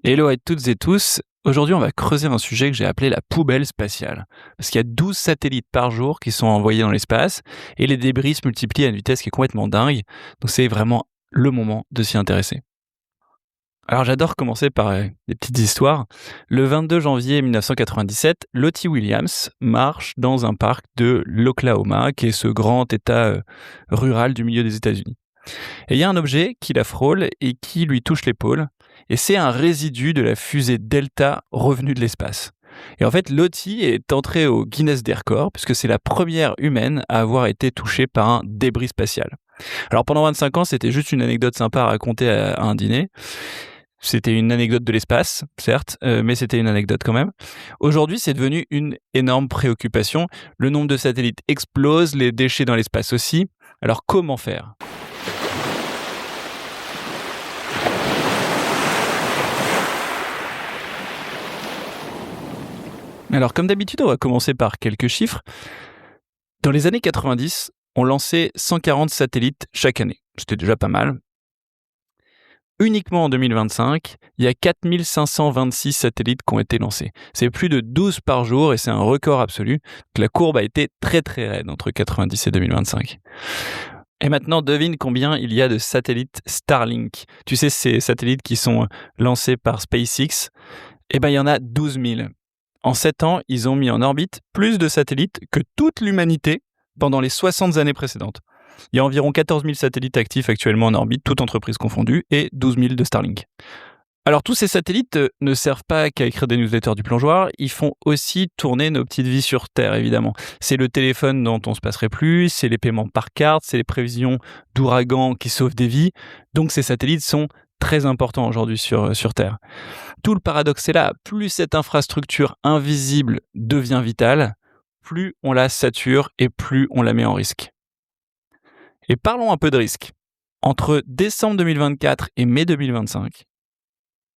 Hello à toutes et tous. Aujourd'hui, on va creuser un sujet que j'ai appelé la poubelle spatiale. Parce qu'il y a 12 satellites par jour qui sont envoyés dans l'espace et les débris se multiplient à une vitesse qui est complètement dingue. Donc c'est vraiment le moment de s'y intéresser. Alors j'adore commencer par des petites histoires. Le 22 janvier 1997, Lottie Williams marche dans un parc de l'Oklahoma, qui est ce grand état rural du milieu des États-Unis. Et il y a un objet qui la frôle et qui lui touche l'épaule. Et c'est un résidu de la fusée Delta revenue de l'espace. Et en fait, Lottie est entrée au Guinness des records puisque c'est la première humaine à avoir été touchée par un débris spatial. Alors pendant 25 ans, c'était juste une anecdote sympa à raconter à un dîner. C'était une anecdote de l'espace, certes, mais c'était une anecdote quand même. Aujourd'hui, c'est devenu une énorme préoccupation. Le nombre de satellites explose, les déchets dans l'espace aussi. Alors comment faire ? Alors, comme d'habitude, on va commencer par quelques chiffres. Dans les années 90, on lançait 140 satellites chaque année. C'était déjà pas mal. Uniquement en 2025, il y a 4526 satellites qui ont été lancés. C'est plus de 12 par jour et c'est un record absolu. Donc, la courbe a été très très raide entre 90 et 2025. Et maintenant, devine combien il y a de satellites Starlink. Tu sais, ces satellites qui sont lancés par SpaceX. Eh bien, il y en a 12 000. En 7 ans, ils ont mis en orbite plus de satellites que toute l'humanité pendant les 60 années précédentes. Il y a environ 14 000 satellites actifs actuellement en orbite, toutes entreprises confondues, et 12 000 de Starlink. Alors tous ces satellites ne servent pas qu'à écrire des newsletters du plongeoir, ils font aussi tourner nos petites vies sur Terre, évidemment. C'est le téléphone dont on se passerait plus, c'est les paiements par carte, c'est les prévisions d'ouragans qui sauvent des vies. Donc ces satellites sont très importants aujourd'hui sur Terre. Tout le paradoxe est là, plus cette infrastructure invisible devient vitale, plus on la sature et plus on la met en risque. Et parlons un peu de risque. Entre décembre 2024 et mai 2025,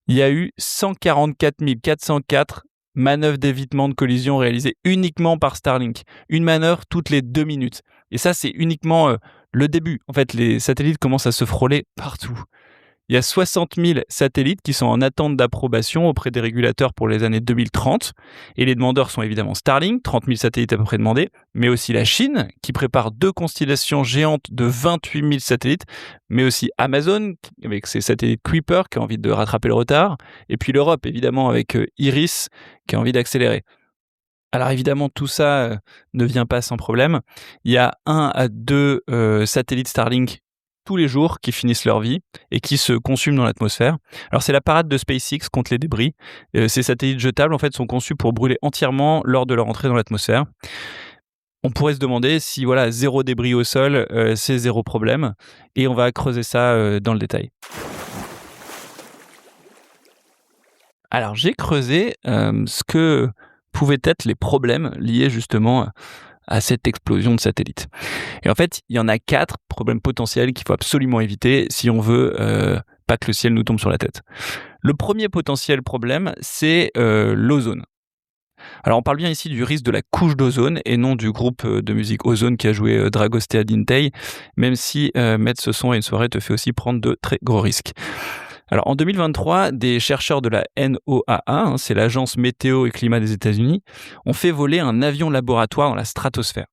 il y a eu 144 404 manœuvres d'évitement de collision réalisées uniquement par Starlink. Une manœuvre toutes les 2 minutes. Et ça, c'est uniquement le début. En fait, les satellites commencent à se frôler partout. Il y a 60 000 satellites qui sont en attente d'approbation auprès des régulateurs pour les années 2030. Et les demandeurs sont évidemment Starlink, 30 000 satellites à peu près demandés, mais aussi la Chine, qui prépare 2 constellations géantes de 28 000 satellites, mais aussi Amazon, avec ses satellites Kuiper, qui a envie de rattraper le retard, et puis l'Europe, évidemment, avec Iris, qui a envie d'accélérer. Alors évidemment, tout ça ne vient pas sans problème. Il y a 1 à 2 satellites Starlink tous les jours qui finissent leur vie et qui se consument dans l'atmosphère. Alors c'est la parade de SpaceX contre les débris. Ces satellites jetables en fait sont conçus pour brûler entièrement lors de leur entrée dans l'atmosphère. On pourrait se demander si voilà, 0 débris au sol, c'est 0 problème. Et on va creuser ça dans le détail. Alors j'ai creusé ce que pouvaient être les problèmes liés justement à cette explosion de satellites. Et en fait, il y en a 4 problèmes potentiels qu'il faut absolument éviter si on veut pas que le ciel nous tombe sur la tête. Le premier potentiel problème, c'est l'ozone. Alors on parle bien ici du risque de la couche d'ozone et non du groupe de musique Ozone qui a joué Dragostea Dintei, même si mettre ce son à une soirée te fait aussi prendre de très gros risques. Alors en 2023, des chercheurs de la NOAA, c'est l'agence météo et climat des États-Unis, ont fait voler un avion laboratoire dans la stratosphère.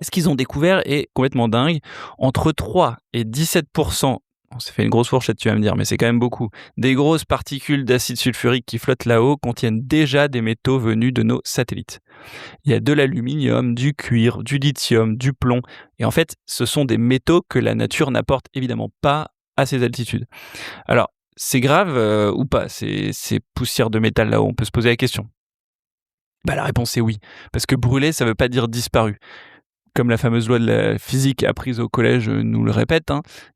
Et ce qu'ils ont découvert est complètement dingue. Entre 3 et 17%, ça fait une grosse fourchette tu vas me dire, mais c'est quand même beaucoup, des grosses particules d'acide sulfurique qui flottent là-haut contiennent déjà des métaux venus de nos satellites. Il y a de l'aluminium, du cuir, du lithium, du plomb. Et en fait, ce sont des métaux que la nature n'apporte évidemment pas à ces altitudes. Alors, c'est grave ou pas, ces poussières de métal là-haut? On peut se poser la question. La réponse est oui, parce que brûler, ça ne veut pas dire disparu. Comme la fameuse loi de la physique apprise au collège nous le répète,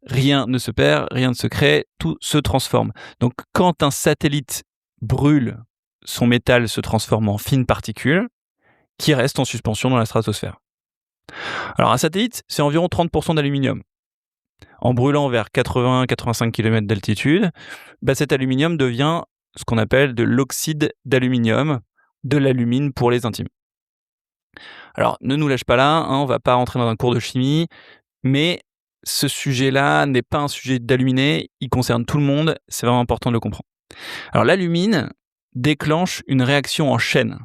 rien ne se perd, rien ne se crée, tout se transforme. Donc quand un satellite brûle, son métal se transforme en fines particules qui restent en suspension dans la stratosphère. Alors un satellite, c'est environ 30% d'aluminium. En brûlant vers 80-85 km d'altitude, cet aluminium devient ce qu'on appelle de l'oxyde d'aluminium, de l'alumine pour les intimes. Alors, ne nous lâche pas là, on va pas rentrer dans un cours de chimie, mais ce sujet-là n'est pas un sujet d'alluminé, il concerne tout le monde, c'est vraiment important de le comprendre. Alors l'alumine déclenche une réaction en chaîne.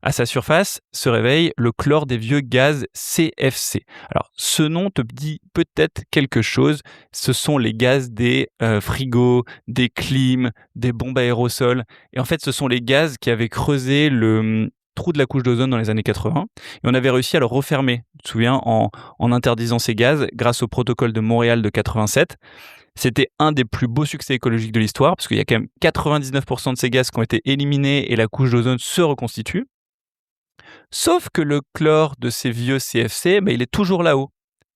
À sa surface se réveille le chlore des vieux gaz CFC. Alors, ce nom te dit peut-être quelque chose. Ce sont les gaz des frigos, des clims, des bombes aérosols. Et en fait, ce sont les gaz qui avaient creusé le trou de la couche d'ozone dans les années 80. Et on avait réussi à le refermer, tu te souviens, en interdisant ces gaz grâce au protocole de Montréal de 87. C'était un des plus beaux succès écologiques de l'histoire, parce qu'il y a quand même 99% de ces gaz qui ont été éliminés et la couche d'ozone se reconstitue. Sauf que le chlore de ces vieux CFC, il est toujours là-haut.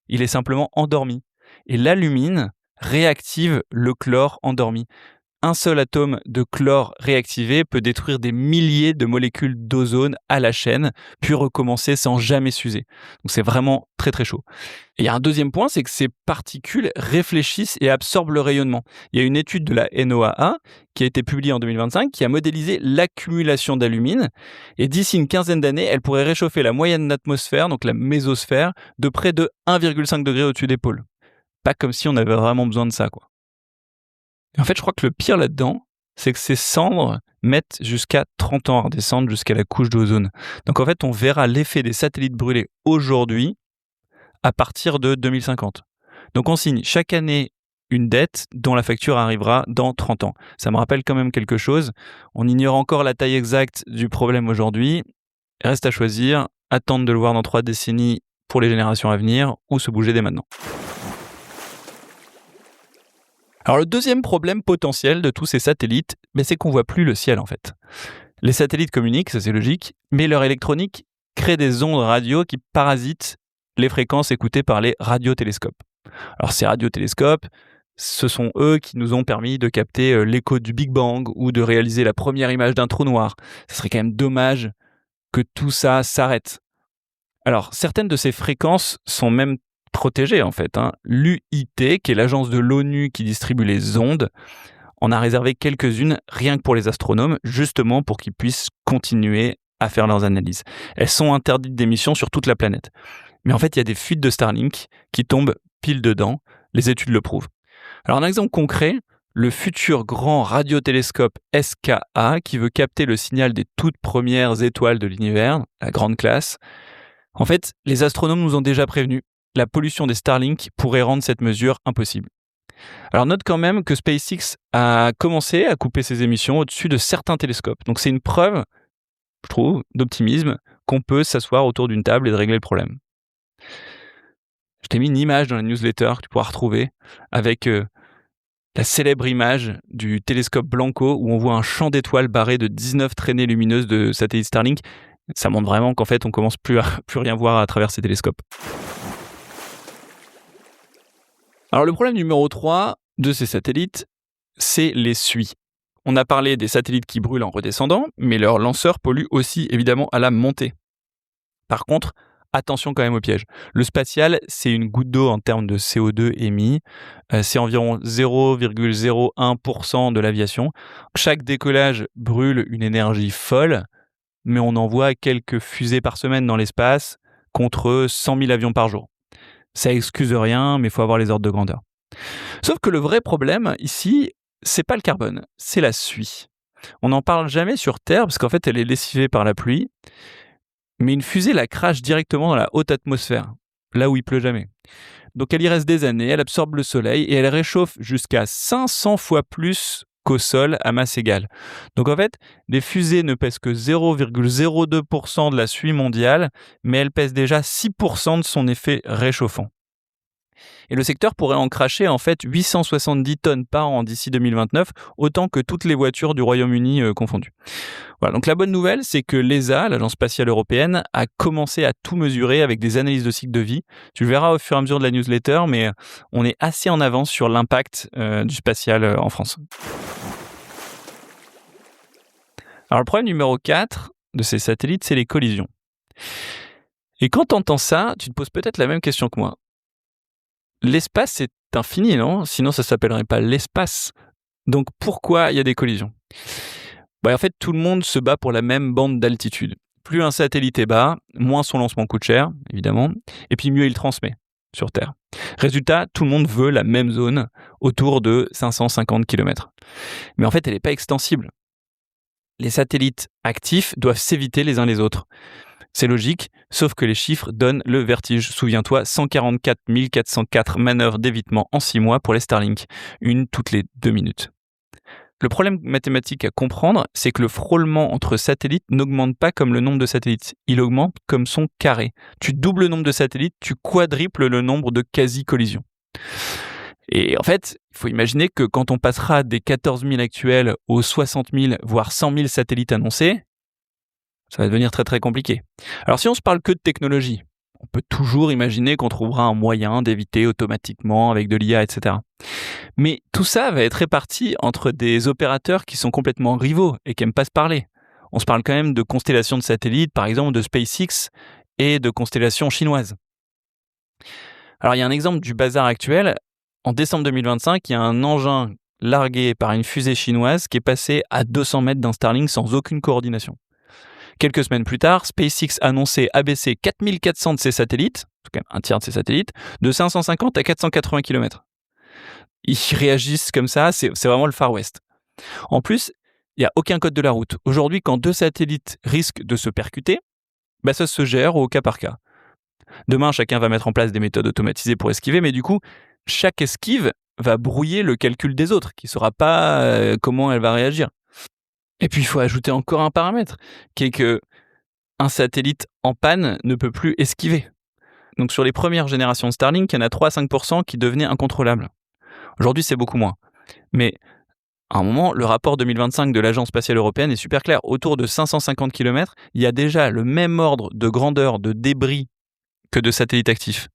Il est simplement endormi. Et l'alumine réactive le chlore endormi. Un seul atome de chlore réactivé peut détruire des milliers de molécules d'ozone à la chaîne, puis recommencer sans jamais s'user. Donc c'est vraiment très très chaud. Et il y a un deuxième point, c'est que ces particules réfléchissent et absorbent le rayonnement. Il y a une étude de la NOAA qui a été publiée en 2025 qui a modélisé l'accumulation d'alumine. Et d'ici une quinzaine d'années, elle pourrait réchauffer la moyenne d'atmosphère, donc la mésosphère, de près de 1,5 degré au-dessus des pôles. Pas comme si on avait vraiment besoin de ça, quoi. Et en fait, je crois que le pire là-dedans, c'est que ces cendres mettent jusqu'à 30 ans à redescendre jusqu'à la couche d'ozone. Donc en fait, on verra l'effet des satellites brûlés aujourd'hui à partir de 2050. Donc on signe chaque année une dette dont la facture arrivera dans 30 ans. Ça me rappelle quand même quelque chose. On ignore encore la taille exacte du problème aujourd'hui. Reste à choisir, attendre de le voir dans 3 décennies pour les générations à venir ou se bouger dès maintenant. Alors le deuxième problème potentiel de tous ces satellites, c'est qu'on voit plus le ciel en fait. Les satellites communiquent, ça c'est logique, mais leur électronique crée des ondes radio qui parasitent les fréquences écoutées par les radiotélescopes. Alors ces radiotélescopes, ce sont eux qui nous ont permis de capter l'écho du Big Bang ou de réaliser la première image d'un trou noir. Ce serait quand même dommage que tout ça s'arrête. Alors certaines de ces fréquences sont même protégées en fait. L'UIT, qui est l'agence de l'ONU qui distribue les ondes, en a réservé quelques-unes rien que pour les astronomes, justement pour qu'ils puissent continuer à faire leurs analyses. Elles sont interdites d'émission sur toute la planète. Mais en fait, il y a des fuites de Starlink qui tombent pile dedans. Les études le prouvent. Alors un exemple concret, le futur grand radiotélescope SKA qui veut capter le signal des toutes premières étoiles de l'univers, la grande classe. En fait, les astronomes nous ont déjà prévenus. La pollution des Starlink pourrait rendre cette mesure impossible. Alors note quand même que SpaceX a commencé à couper ses émissions au-dessus de certains télescopes. Donc c'est une preuve, je trouve, d'optimisme qu'on peut s'asseoir autour d'une table et de régler le problème. Je t'ai mis une image dans la newsletter que tu pourras retrouver avec la célèbre image du télescope Blanco où on voit un champ d'étoiles barré de 19 traînées lumineuses de satellites Starlink. Ça montre vraiment qu'en fait on commence plus rien voir à travers ces télescopes. Alors le problème numéro 3 de ces satellites, c'est les suies. On a parlé des satellites qui brûlent en redescendant, mais leurs lanceurs polluent aussi évidemment à la montée. Par contre, attention quand même au piège. Le spatial, c'est une goutte d'eau en termes de CO2 émis. C'est environ 0,01% de l'aviation. Chaque décollage brûle une énergie folle, mais on envoie quelques fusées par semaine dans l'espace contre 100 000 avions par jour. Ça excuse rien, mais il faut avoir les ordres de grandeur. Sauf que le vrai problème ici, c'est pas le carbone, c'est la suie. On n'en parle jamais sur Terre parce qu'en fait elle est lessivée par la pluie, mais une fusée la crache directement dans la haute atmosphère, là où il pleut jamais. Donc elle y reste des années, elle absorbe le soleil et elle réchauffe jusqu'à 500 fois plus qu'au sol à masse égale. Donc en fait, les fusées ne pèsent que 0,02% de la suie mondiale, mais elles pèsent déjà 6% de son effet réchauffant. Et le secteur pourrait en cracher en fait 870 tonnes par an d'ici 2029, autant que toutes les voitures du Royaume-Uni confondues. Voilà, donc la bonne nouvelle, c'est que l'ESA, l'Agence spatiale européenne, a commencé à tout mesurer avec des analyses de cycle de vie. Tu le verras au fur et à mesure de la newsletter, mais on est assez en avance sur l'impact du spatial en France. Alors le problème numéro 4 de ces satellites, c'est les collisions. Et quand tu entends ça, tu te poses peut-être la même question que moi. L'espace, c'est infini, non ? Sinon, ça ne s'appellerait pas l'espace. Donc, pourquoi il y a des collisions ? En fait, tout le monde se bat pour la même bande d'altitude. Plus un satellite est bas, moins son lancement coûte cher, évidemment, et puis mieux il transmet. sur Terre. Résultat, tout le monde veut la même zone autour de 550 km. Mais en fait, elle n'est pas extensible. Les satellites actifs doivent s'éviter les uns les autres. C'est logique, sauf que les chiffres donnent le vertige. Souviens-toi, 144 404 manœuvres d'évitement en 6 mois pour les Starlink, une toutes les 2 minutes. Le problème mathématique à comprendre, c'est que le frôlement entre satellites n'augmente pas comme le nombre de satellites, il augmente comme son carré. Tu doubles le nombre de satellites, tu quadruples le nombre de quasi-collisions. Et en fait, il faut imaginer que quand on passera des 14 000 actuels aux 60 000, voire 100 000 satellites annoncés, ça va devenir très très compliqué. Alors si on se parle que de technologie, on peut toujours imaginer qu'on trouvera un moyen d'éviter automatiquement avec de l'IA, etc. Mais tout ça va être réparti entre des opérateurs qui sont complètement rivaux et qui n'aiment pas se parler. On se parle quand même de constellations de satellites, par exemple de SpaceX et de constellations chinoises. Alors il y a un exemple du bazar actuel. En décembre 2025, il y a un engin largué par une fusée chinoise qui est passé à 200 mètres d'un Starlink sans aucune coordination. Quelques semaines plus tard, SpaceX annonçait abaisser 4400 de ses satellites, en tout cas un tiers de ses satellites, de 550 à 480 km. Ils réagissent comme ça, c'est vraiment le Far West. En plus, il n'y a aucun code de la route. Aujourd'hui, quand 2 satellites risquent de se percuter, ça se gère au cas par cas. Demain, chacun va mettre en place des méthodes automatisées pour esquiver, mais du coup, chaque esquive va brouiller le calcul des autres, qui ne saura pas comment elle va réagir. Et puis, il faut ajouter encore un paramètre, qui est que un satellite en panne ne peut plus esquiver. Donc, sur les premières générations de Starlink, il y en a 3 à 5% qui devenaient incontrôlables. Aujourd'hui, c'est beaucoup moins. Mais à un moment, le rapport 2025 de l'Agence spatiale européenne est super clair. Autour de 550 km, il y a déjà le même ordre de grandeur de débris que de satellites actifs.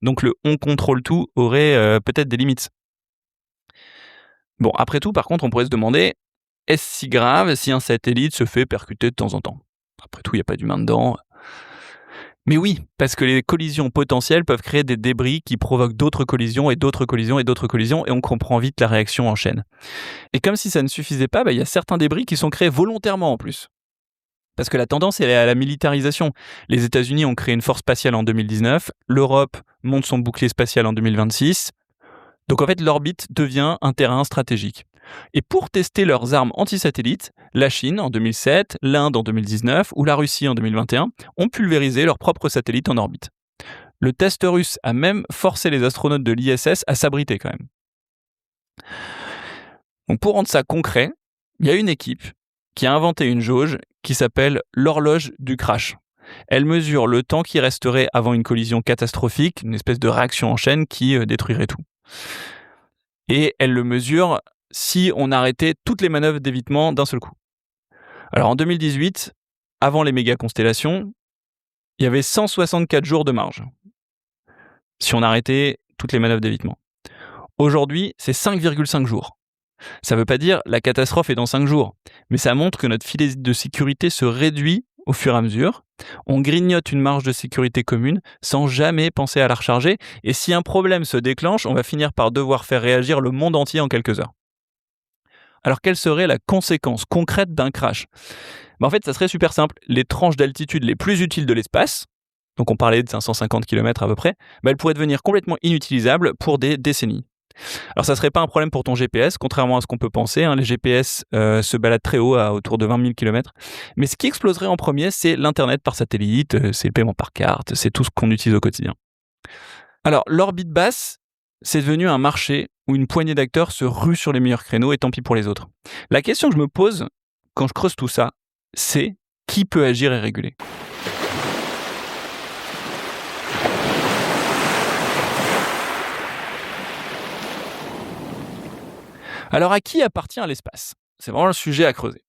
Donc, le « on contrôle tout » aurait peut-être des limites. Bon, après tout, par contre, on pourrait se demander, est-ce si grave si un satellite se fait percuter de temps en temps ? Après tout, il n'y a pas d'humain dedans. Mais oui, parce que les collisions potentielles peuvent créer des débris qui provoquent d'autres collisions et d'autres collisions et d'autres collisions, et on comprend vite la réaction en chaîne. Et comme si ça ne suffisait pas, il y a certains débris qui sont créés volontairement en plus. Parce que la tendance est à la militarisation. Les États-Unis ont créé une force spatiale en 2019, l'Europe monte son bouclier spatial en 2026. Donc en fait, l'orbite devient un terrain stratégique. Et pour tester leurs armes anti-satellites, la Chine en 2007, l'Inde en 2019 ou la Russie en 2021 ont pulvérisé leurs propres satellites en orbite. Le test russe a même forcé les astronautes de l'ISS à s'abriter quand même. Donc pour rendre ça concret, il y a une équipe qui a inventé une jauge qui s'appelle l'horloge du crash. Elle mesure le temps qui resterait avant une collision catastrophique, une espèce de réaction en chaîne qui détruirait tout. Et elle le mesure si on arrêtait toutes les manœuvres d'évitement d'un seul coup. Alors en 2018, avant les méga-constellations, il y avait 164 jours de marge, si on arrêtait toutes les manœuvres d'évitement. Aujourd'hui, c'est 5,5 jours. Ça ne veut pas dire la catastrophe est dans 5 jours, mais ça montre que notre filet de sécurité se réduit au fur et à mesure. On grignote une marge de sécurité commune sans jamais penser à la recharger, et si un problème se déclenche, on va finir par devoir faire réagir le monde entier en quelques heures. Alors, quelle serait la conséquence concrète d'un crash ? En fait, ça serait super simple. Les tranches d'altitude les plus utiles de l'espace, donc on parlait de 550 km à peu près, elles pourraient devenir complètement inutilisables pour des décennies. Alors, ça ne serait pas un problème pour ton GPS, contrairement à ce qu'on peut penser. Les GPS se baladent très haut, à autour de 20 000 km. Mais ce qui exploserait en premier, c'est l'Internet par satellite, c'est le paiement par carte, c'est tout ce qu'on utilise au quotidien. Alors, l'orbite basse, c'est devenu un marché où une poignée d'acteurs se ruent sur les meilleurs créneaux et tant pis pour les autres. La question que je me pose quand je creuse tout ça, c'est qui peut agir et réguler ? Alors à qui appartient l'espace ? C'est vraiment le sujet à creuser.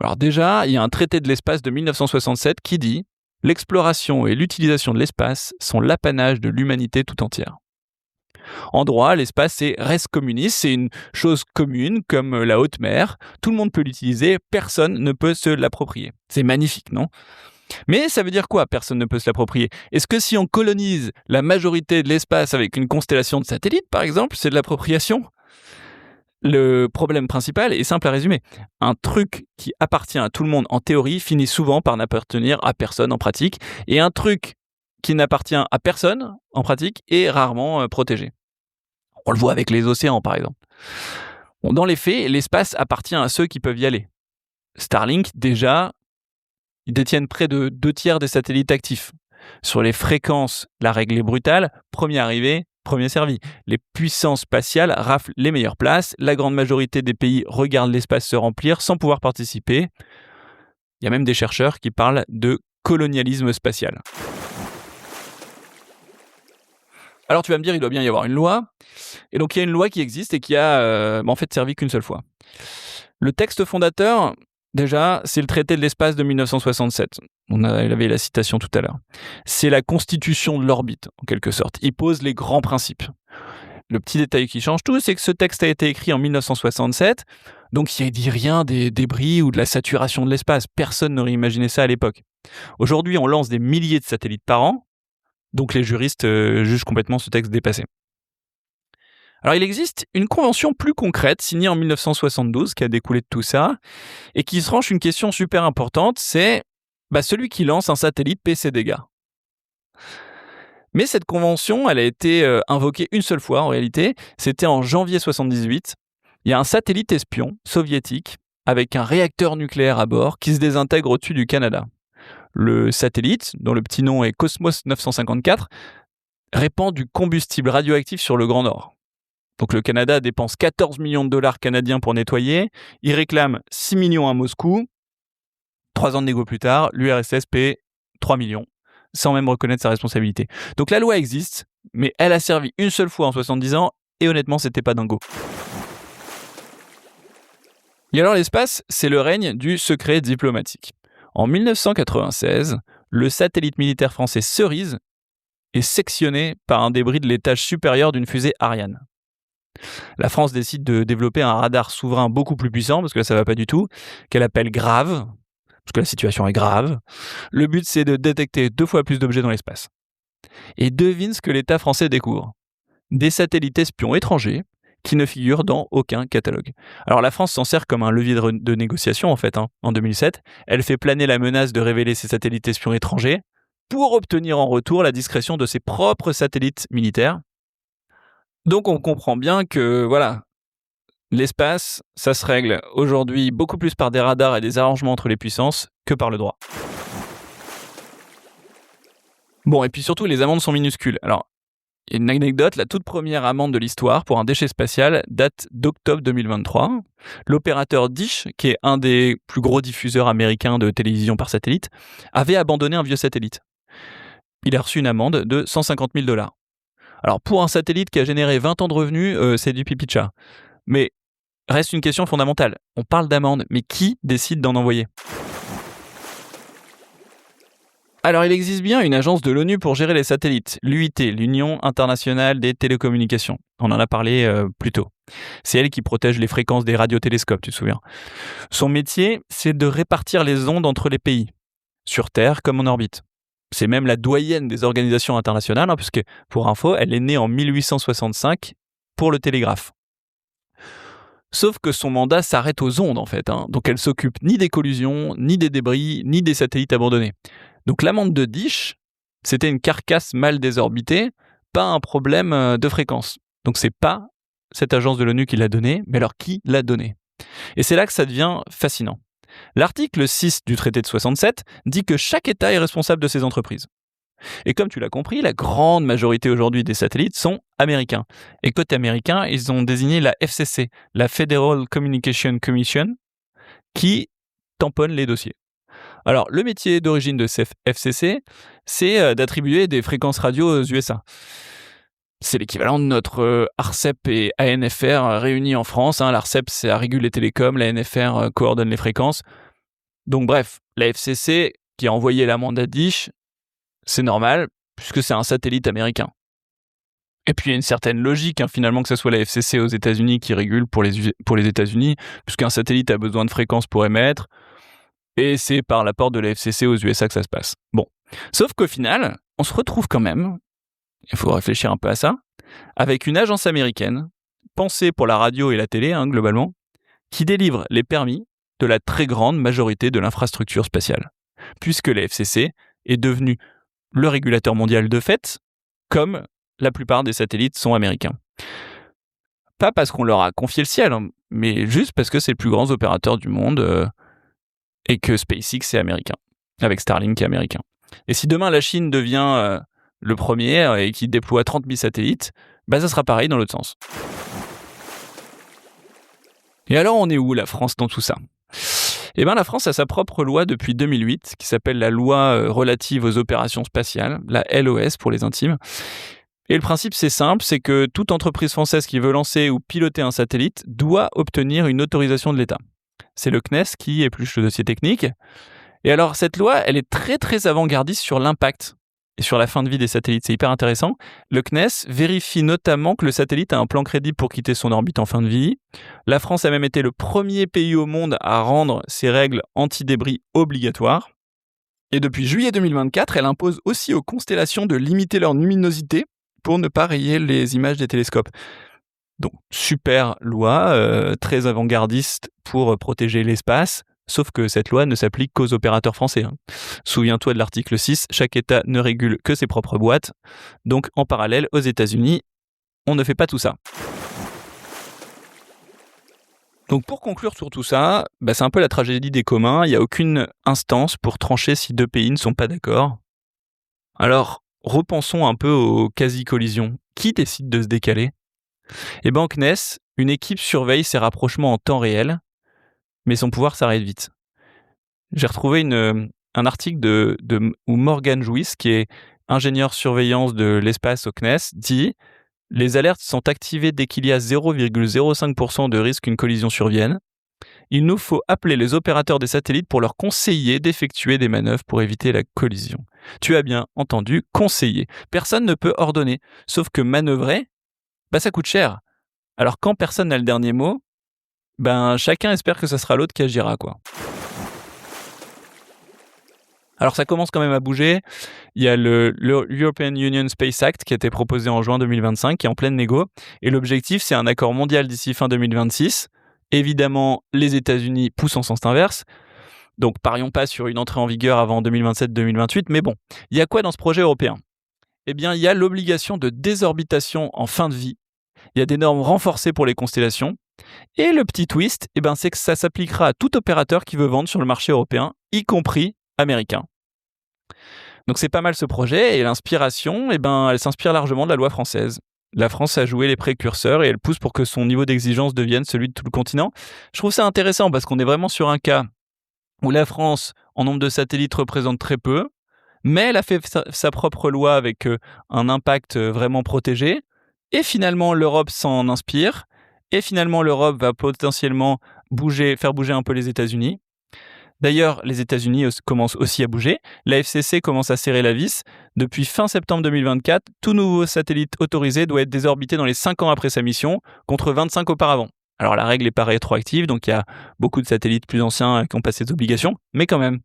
Alors déjà, il y a un traité de l'espace de 1967 qui dit « L'exploration et l'utilisation de l'espace sont l'apanage de l'humanité tout entière ». En droit, l'espace c'est res communis, c'est une chose commune comme la haute mer. Tout le monde peut l'utiliser, personne ne peut se l'approprier. C'est magnifique, non ? Mais ça veut dire quoi, personne ne peut se l'approprier ? Est-ce que si on colonise la majorité de l'espace avec une constellation de satellites, par exemple, c'est de l'appropriation ? Le problème principal est simple à résumer. Un truc qui appartient à tout le monde en théorie finit souvent par n'appartenir à personne en pratique. Et un truc qui n'appartient à personne, en pratique, et rarement protégé. On le voit avec les océans, par exemple. Bon, dans les faits, l'espace appartient à ceux qui peuvent y aller. Starlink, déjà, ils détiennent près de 2/3 des satellites actifs. Sur les fréquences, la règle est brutale. Premier arrivé, premier servi. Les puissances spatiales raflent les meilleures places. La grande majorité des pays regardent l'espace se remplir sans pouvoir participer. Il y a même des chercheurs qui parlent de colonialisme spatial. Alors tu vas me dire, il doit bien y avoir une loi. Et donc il y a une loi qui existe et qui a en fait servi qu'une seule fois. Le texte fondateur, déjà, c'est le traité de l'espace de 1967. Il avait la citation tout à l'heure. C'est la constitution de l'orbite, en quelque sorte. Il pose les grands principes. Le petit détail qui change tout, c'est que ce texte a été écrit en 1967, donc il ne dit rien des débris ou de la saturation de l'espace. Personne n'aurait imaginé ça à l'époque. Aujourd'hui, on lance des milliers de satellites par an, donc les juristes jugent complètement ce texte dépassé. Alors il existe une convention plus concrète signée en 1972 qui a découlé de tout ça et qui se range une question super importante, c'est celui qui lance un satellite paie ses dégâts. Mais cette convention, elle a été invoquée une seule fois en réalité, c'était en janvier 1978. Il y a un satellite espion soviétique avec un réacteur nucléaire à bord qui se désintègre au-dessus du Canada. Le satellite, dont le petit nom est Cosmos 954, répand du combustible radioactif sur le Grand Nord. Donc le Canada dépense 14 millions de dollars canadiens pour nettoyer, il réclame 6 millions à Moscou. 3 ans de négo plus tard, l'URSS paie 3 millions, sans même reconnaître sa responsabilité. Donc la loi existe, mais elle a servi une seule fois en 70 ans, et honnêtement, c'était pas dingo. Et alors l'espace, c'est le règne du secret diplomatique. En 1996, le satellite militaire français Cerise est sectionné par un débris de l'étage supérieur d'une fusée Ariane. La France décide de développer un radar souverain beaucoup plus puissant, parce que là ça va pas du tout, qu'elle appelle Grave, parce que la situation est grave. Le but c'est de détecter 2 fois plus d'objets dans l'espace. Et devine ce que l'État français découvre. Des satellites espions étrangers qui ne figurent dans aucun catalogue. Alors la France s'en sert comme un levier de négociation en fait. En 2007, elle fait planer la menace de révéler ses satellites espions étrangers pour obtenir en retour la discrétion de ses propres satellites militaires. Donc on comprend bien que l'espace, ça se règle aujourd'hui beaucoup plus par des radars et des arrangements entre les puissances que par le droit. Bon, et puis surtout, les amendes sont minuscules. Alors, il y a une anecdote, la toute première amende de l'histoire pour un déchet spatial date d'octobre 2023. L'opérateur Dish, qui est un des plus gros diffuseurs américains de télévision par satellite, avait abandonné un vieux satellite. Il a reçu une amende de 150 000 $. Alors, pour un satellite qui a généré 20 ans de revenus, c'est du pipi de chat. Mais reste une question fondamentale. On parle d'amende, mais qui décide d'en envoyer ? Alors, il existe bien une agence de l'ONU pour gérer les satellites, l'UIT, l'Union internationale des télécommunications. On en a parlé plus tôt. C'est elle qui protège les fréquences des radiotélescopes, tu te souviens. Son métier, c'est de répartir les ondes entre les pays, sur Terre comme en orbite. C'est même la doyenne des organisations internationales, puisque, pour info, elle est née en 1865 pour le télégraphe. Sauf que son mandat s'arrête aux ondes, en fait. Donc elle s'occupe ni des collisions, ni des débris, ni des satellites abandonnés. Donc l'amende de Dish, c'était une carcasse mal désorbitée, pas un problème de fréquence. Donc c'est pas cette agence de l'ONU qui l'a donnée, mais alors qui l'a donnée ? Et c'est là que ça devient fascinant. L'article 6 du traité de 67 dit que chaque État est responsable de ses entreprises. Et comme tu l'as compris, la grande majorité aujourd'hui des satellites sont américains. Et côté américain, ils ont désigné la FCC, la Federal Communication Commission, qui tamponne les dossiers. Alors, le métier d'origine de cette FCC, c'est d'attribuer des fréquences radio aux USA. C'est l'équivalent de notre ARCEP et ANFR réunis en France. L'ARCEP, ça régule les télécoms, la ANFR coordonne les fréquences. Donc bref, la FCC qui a envoyé l'amende à Dish, c'est normal, puisque c'est un satellite américain. Et puis il y a une certaine logique, finalement, que ce soit la FCC aux États-Unis qui régule pour les États-Unis, puisqu'un satellite a besoin de fréquences pour émettre, et c'est par l'apport de la FCC aux USA que ça se passe. Bon. Sauf qu'au final, on se retrouve quand même, il faut réfléchir un peu à ça, avec une agence américaine, pensée pour la radio et la télé, globalement, qui délivre les permis de la très grande majorité de l'infrastructure spatiale, puisque la FCC est devenue le régulateur mondial de fait, comme la plupart des satellites sont américains. Pas parce qu'on leur a confié le ciel, hein, mais juste parce que c'est les plus grands opérateurs du monde et que SpaceX est américain, avec Starlink qui est américain. Et si demain la Chine devient le premier et qui déploie 30 000 satellites, ça sera pareil dans l'autre sens. Et alors on est où la France dans tout ça ? La France a sa propre loi depuis 2008 qui s'appelle la loi relative aux opérations spatiales, la LOS pour les intimes. Et le principe c'est simple, c'est que toute entreprise française qui veut lancer ou piloter un satellite doit obtenir une autorisation de l'État. C'est le CNES qui épluche le dossier technique. Et alors cette loi, elle est très très avant-gardiste sur l'impact et sur la fin de vie des satellites. C'est hyper intéressant. Le CNES vérifie notamment que le satellite a un plan crédible pour quitter son orbite en fin de vie. La France a même été le premier pays au monde à rendre ces règles anti-débris obligatoires. Et depuis juillet 2024, elle impose aussi aux constellations de limiter leur luminosité pour ne pas rayer les images des télescopes. Donc, super loi, très avant-gardiste pour protéger l'espace. Sauf que cette loi ne s'applique qu'aux opérateurs français. Souviens-toi de l'article 6, chaque État ne régule que ses propres boîtes. Donc en parallèle, aux États-Unis, on ne fait pas tout ça. Donc pour conclure sur tout ça, c'est un peu la tragédie des communs. Il n'y a aucune instance pour trancher si deux pays ne sont pas d'accord. Alors repensons un peu aux quasi-collisions. Qui décide de se décaler ? Au CNES, une équipe surveille ces rapprochements en temps réel, mais son pouvoir s'arrête vite. J'ai retrouvé un article où Morgan Jouis, qui est ingénieur surveillance de l'espace au CNES, dit « Les alertes sont activées dès qu'il y a 0,05% de risque qu'une collision survienne. Il nous faut appeler les opérateurs des satellites pour leur conseiller d'effectuer des manœuvres pour éviter la collision. » Tu as bien entendu, conseiller. Personne ne peut ordonner, sauf que manœuvrer, ça coûte cher. Alors quand personne n'a le dernier mot, chacun espère que ce sera l'autre qui agira, quoi. Alors ça commence quand même à bouger. Il y a le European Union Space Act qui a été proposé en juin 2025, qui est en pleine négo. Et l'objectif, c'est un accord mondial d'ici fin 2026. Évidemment, les États-Unis poussent en sens inverse. Donc parions pas sur une entrée en vigueur avant 2027-2028. Mais bon, il y a quoi dans ce projet européen ? Il y a l'obligation de désorbitation en fin de vie. Il y a des normes renforcées pour les constellations. Et le petit twist, c'est que ça s'appliquera à tout opérateur qui veut vendre sur le marché européen, y compris américain. Donc c'est pas mal ce projet, et l'inspiration, elle s'inspire largement de la loi française. La France a joué les précurseurs et elle pousse pour que son niveau d'exigence devienne celui de tout le continent. Je trouve ça intéressant parce qu'on est vraiment sur un cas où la France, en nombre de satellites, représente très peu, mais elle a fait sa propre loi avec un impact vraiment protégé, et finalement l'Europe s'en inspire. Et finalement, l'Europe va potentiellement faire bouger un peu les États-Unis. D'ailleurs, les États-Unis commencent aussi à bouger. La FCC commence à serrer la vis. Depuis fin septembre 2024, tout nouveau satellite autorisé doit être désorbité dans les 5 ans après sa mission, contre 25 auparavant. Alors la règle n'est pas rétroactive, donc il y a beaucoup de satellites plus anciens qui ont passé cette obligation, mais quand même.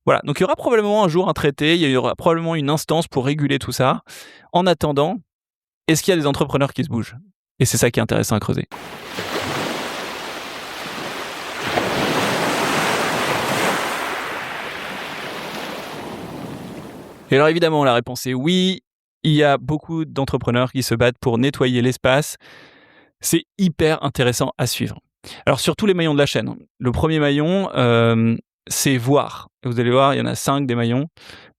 Voilà, donc il y aura probablement un jour un traité, il y aura probablement une instance pour réguler tout ça. En attendant, est-ce qu'il y a des entrepreneurs qui se bougent ? Et c'est ça qui est intéressant à creuser. Et alors évidemment, la réponse est oui. Il y a beaucoup d'entrepreneurs qui se battent pour nettoyer l'espace. C'est hyper intéressant à suivre. Alors sur tous les maillons de la chaîne. Le premier maillon, c'est voir. Et vous allez voir, il y en a 5 des maillons.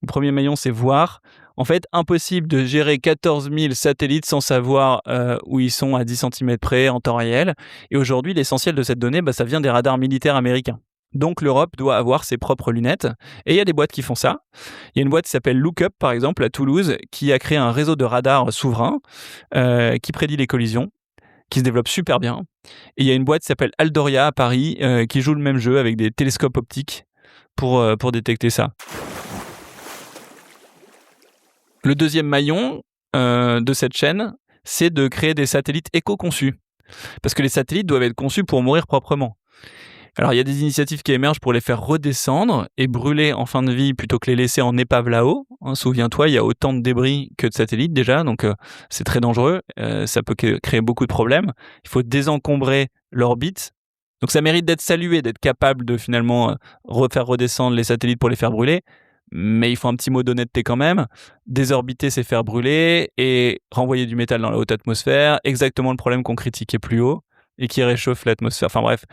Le premier maillon, c'est voir. En fait, impossible de gérer 14 000 satellites sans savoir où ils sont à 10 cm près en temps réel. Et aujourd'hui, l'essentiel de cette donnée, ça vient des radars militaires américains. Donc l'Europe doit avoir ses propres lunettes. Et il y a des boîtes qui font ça. Il y a une boîte qui s'appelle Lookup, par exemple, à Toulouse, qui a créé un réseau de radars souverains qui prédit les collisions, qui se développe super bien. Et il y a une boîte qui s'appelle Aldoria à Paris, qui joue le même jeu avec des télescopes optiques pour détecter ça. Le deuxième maillon de cette chaîne, c'est de créer des satellites éco-conçus. Parce que les satellites doivent être conçus pour mourir proprement. Alors, il y a des initiatives qui émergent pour les faire redescendre et brûler en fin de vie plutôt que les laisser en épave là-haut. Souviens-toi, il y a autant de débris que de satellites déjà, donc c'est très dangereux. Ça peut créer beaucoup de problèmes. Il faut désencombrer l'orbite. Donc ça mérite d'être salué, d'être capable de finalement refaire redescendre les satellites pour les faire brûler. mais il faut un petit mot d'honnêteté quand même. Désorbiter, c'est faire brûler, et renvoyer du métal dans la haute atmosphère, exactement le problème qu'on critiquait plus haut, et qui réchauffe l'atmosphère. Enfin bref,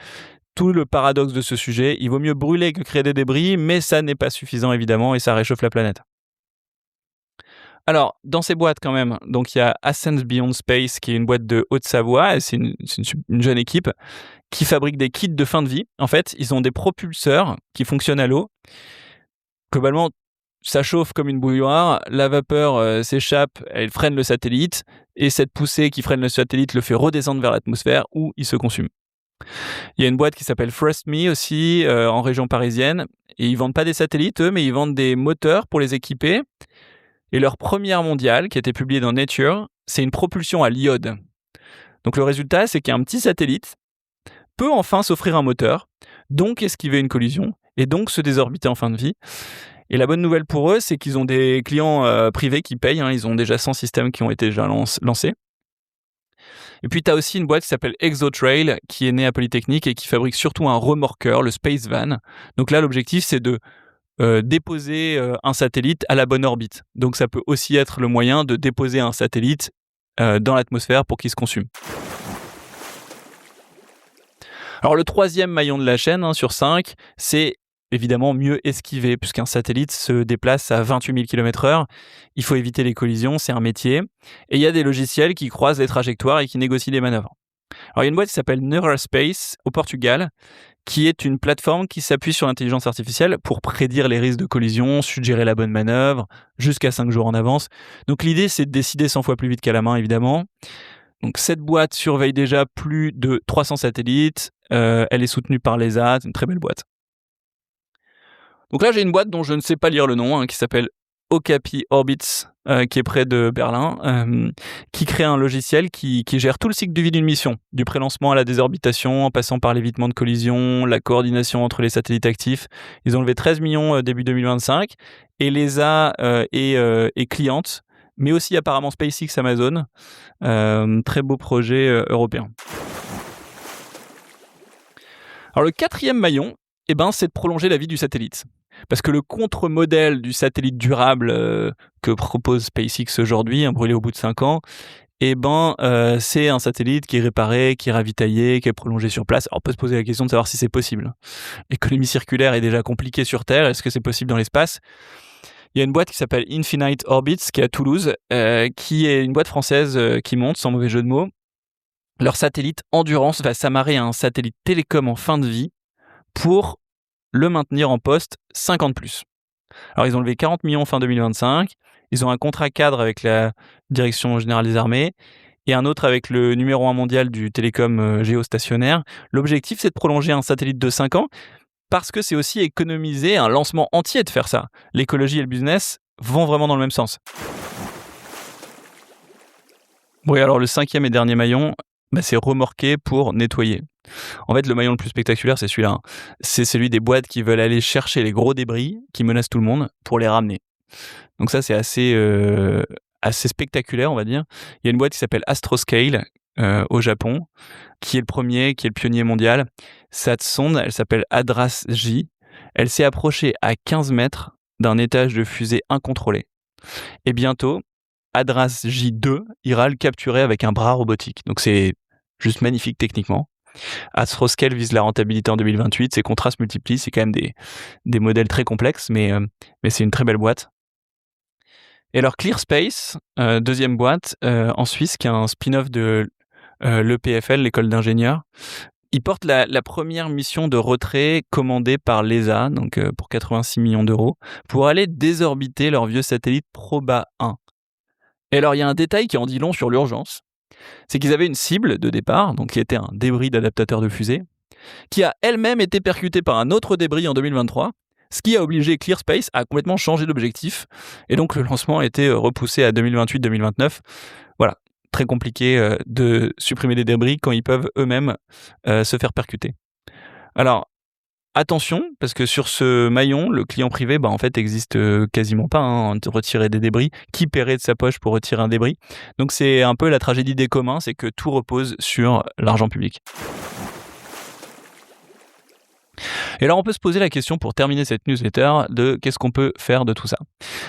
tout le paradoxe de ce sujet, il vaut mieux brûler que créer des débris, mais ça n'est pas suffisant évidemment, et ça réchauffe la planète. Alors, dans ces boîtes quand même, donc il y a Ascens Beyond Space, qui est une boîte de Haute-Savoie, et c'est une jeune équipe qui fabrique des kits de fin de vie. En fait, ils ont des propulseurs qui fonctionnent à l'eau. Globalement, ça chauffe comme une bouilloire, la vapeur s'échappe, elle freine le satellite, et cette poussée qui freine le satellite le fait redescendre vers l'atmosphère où il se consume. Il y a une boîte qui s'appelle Thrust Me aussi, en région parisienne, et ils vendent pas des satellites eux, mais ils vendent des moteurs pour les équiper. Et leur première mondiale, qui a été publiée dans Nature, c'est une propulsion à l'iode. Donc le résultat, c'est qu'un petit satellite peut enfin s'offrir un moteur, donc esquiver une collision, et donc se désorbiter en fin de vie. Et la bonne nouvelle pour eux, c'est qu'ils ont des clients privés qui payent, ils ont déjà 100 systèmes qui ont été déjà lancés. Et puis tu as aussi une boîte qui s'appelle ExoTrail, qui est née à Polytechnique et qui fabrique surtout un remorqueur, le Space Van. Donc là, l'objectif, c'est de déposer un satellite à la bonne orbite. Donc ça peut aussi être le moyen de déposer un satellite dans l'atmosphère pour qu'il se consume. Alors le troisième maillon de la chaîne, sur 5, c'est évidemment mieux esquiver, puisqu'un satellite se déplace à 28 000 km/h. Il faut éviter les collisions, c'est un métier. Et il y a des logiciels qui croisent les trajectoires et qui négocient les manœuvres. Alors il y a une boîte qui s'appelle Neuraspace au Portugal, qui est une plateforme qui s'appuie sur l'intelligence artificielle pour prédire les risques de collision, suggérer la bonne manœuvre, jusqu'à 5 jours en avance. Donc l'idée, c'est de décider 100 fois plus vite qu'à la main, évidemment. Donc cette boîte surveille déjà plus de 300 satellites, elle est soutenue par l'ESA, c'est une très belle boîte. Donc là, j'ai une boîte dont je ne sais pas lire le nom, qui s'appelle Okapi Orbits, qui est près de Berlin, qui crée un logiciel qui gère tout le cycle de vie d'une mission, du prélancement à la désorbitation, en passant par l'évitement de collision, la coordination entre les satellites actifs. Ils ont levé 13 millions début 2025, et l'ESA est cliente, mais aussi apparemment SpaceX, Amazon. Très beau projet européen. Alors le quatrième maillon, c'est de prolonger la vie du satellite. Parce que le contre-modèle du satellite durable que propose SpaceX aujourd'hui, brûlé au bout de 5 ans, c'est un satellite qui est réparé, qui est ravitaillé, qui est prolongé sur place. Alors on peut se poser la question de savoir si c'est possible. L'économie circulaire est déjà compliquée sur Terre, est-ce que c'est possible dans l'espace ? Il y a une boîte qui s'appelle Infinite Orbits, qui est à Toulouse, qui est une boîte française qui monte, sans mauvais jeu de mots. Leur satellite Endurance va s'amarrer à un satellite télécom en fin de vie pour le maintenir en poste 50 plus. Alors ils ont levé 40 millions fin 2025, ils ont un contrat cadre avec la Direction Générale des Armées et un autre avec le numéro 1 mondial du télécom géostationnaire. L'objectif, c'est de prolonger un satellite de 5 ans, parce que c'est aussi économiser un lancement entier de faire ça. L'écologie et le business vont vraiment dans le même sens. Oui, alors le 5e et dernier maillon, c'est remorquer pour nettoyer. En fait, le maillon le plus spectaculaire, c'est celui-là. C'est celui des boîtes qui veulent aller chercher les gros débris qui menacent tout le monde pour les ramener. Donc ça, c'est assez spectaculaire, on va dire. Il y a une boîte qui s'appelle Astroscale au Japon, qui est le pionnier mondial. Cette sonde, elle s'appelle ADRAS-J. Elle s'est approchée à 15 mètres d'un étage de fusée incontrôlé. Et bientôt, ADRAS-J2 ira le capturer avec un bras robotique. Donc c'est juste magnifique techniquement. Astroscale vise la rentabilité en 2028. Ses contrats se multiplient. C'est quand même des modèles très complexes, mais c'est une très belle boîte. Et alors ClearSpace, deuxième boîte en Suisse, qui est un spin-off de l'EPFL, l'école d'ingénieurs. Ils portent la première mission de retrait commandée par l'ESA, donc pour 86 millions d'euros, pour aller désorbiter leur vieux satellite Proba 1. Et alors, il y a un détail qui en dit long sur l'urgence, c'est qu'ils avaient une cible de départ, donc qui était un débris d'adaptateur de fusée, qui a elle-même été percutée par un autre débris en 2023, ce qui a obligé ClearSpace à complètement changer d'objectif, et donc le lancement a été repoussé à 2028-2029. Voilà, très compliqué de supprimer des débris quand ils peuvent eux-mêmes se faire percuter. Alors, attention, parce que sur ce maillon, le client privé, en fait, existe quasiment pas, de retirer des débris. Qui paierait de sa poche pour retirer un débris ? Donc c'est un peu la tragédie des communs, c'est que tout repose sur l'argent public. Et alors, on peut se poser la question pour terminer cette newsletter de qu'est-ce qu'on peut faire de tout ça.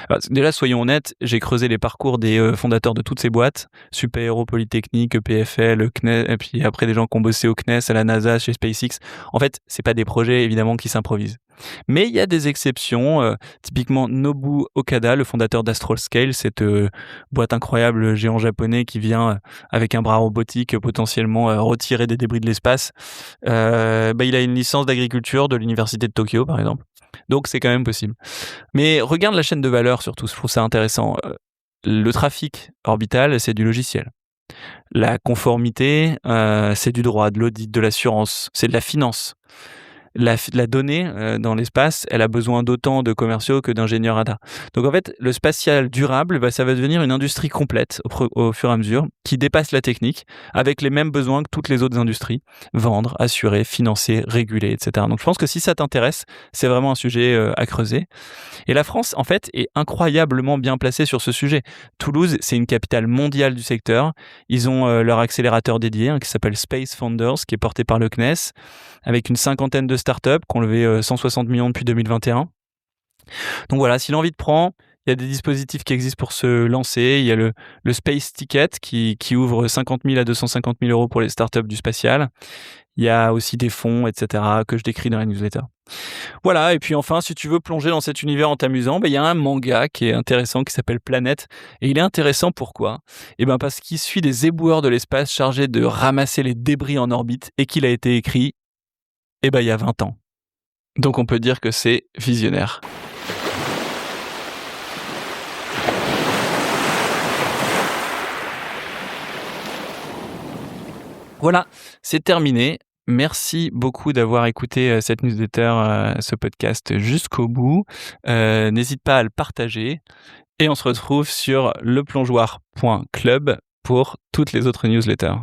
Alors, déjà, soyons honnêtes, j'ai creusé les parcours des fondateurs de toutes ces boîtes, Super Héros Polytechnique, EPFL, CNES, et puis après des gens qui ont bossé au CNES, à la NASA, chez SpaceX. En fait, c'est pas des projets évidemment qui s'improvisent. Mais il y a des exceptions, typiquement Nobu Okada, le fondateur d'Astroscale, cette boîte incroyable géant japonais qui vient avec un bras robotique potentiellement retirer des débris de l'espace. Il a une licence d'agriculture de l'université de Tokyo, par exemple. Donc c'est quand même possible. Mais regarde la chaîne de valeur surtout, je trouve ça intéressant. Le trafic orbital, c'est du logiciel. La conformité, c'est du droit, de l'audit, de l'assurance, c'est de la finance. La donnée dans l'espace, elle a besoin d'autant de commerciaux que d'ingénieurs radar. Donc en fait, le spatial durable, ça va devenir une industrie complète au fur et à mesure, qui dépasse la technique, avec les mêmes besoins que toutes les autres industries. Vendre, assurer, financer, réguler, etc. Donc je pense que si ça t'intéresse, c'est vraiment un sujet à creuser. Et la France, en fait, est incroyablement bien placée sur ce sujet. Toulouse, c'est une capitale mondiale du secteur. Ils ont leur accélérateur dédié qui s'appelle Space Founders, qui est porté par le CNES, avec une 50aine de startups qui ont levé 160 millions depuis 2021. Donc voilà, si l'envie te prend, il y a des dispositifs qui existent pour se lancer. Il y a le Space Ticket qui ouvre 50 000 à 250 000 euros pour les startups du spatial. Il y a aussi des fonds, etc., que je décris dans la newsletter. Voilà, et puis enfin, si tu veux plonger dans cet univers en t'amusant, il y a un manga qui est intéressant, qui s'appelle Planète. Et il est intéressant pourquoi ? Parce qu'il suit des éboueurs de l'espace chargés de ramasser les débris en orbite et qu'il a été écrit, il y a 20 ans. Donc on peut dire que c'est visionnaire. Voilà, c'est terminé. Merci beaucoup d'avoir écouté cette newsletter, ce podcast jusqu'au bout. N'hésite pas à le partager. Et on se retrouve sur leplongeoir.club pour toutes les autres newsletters.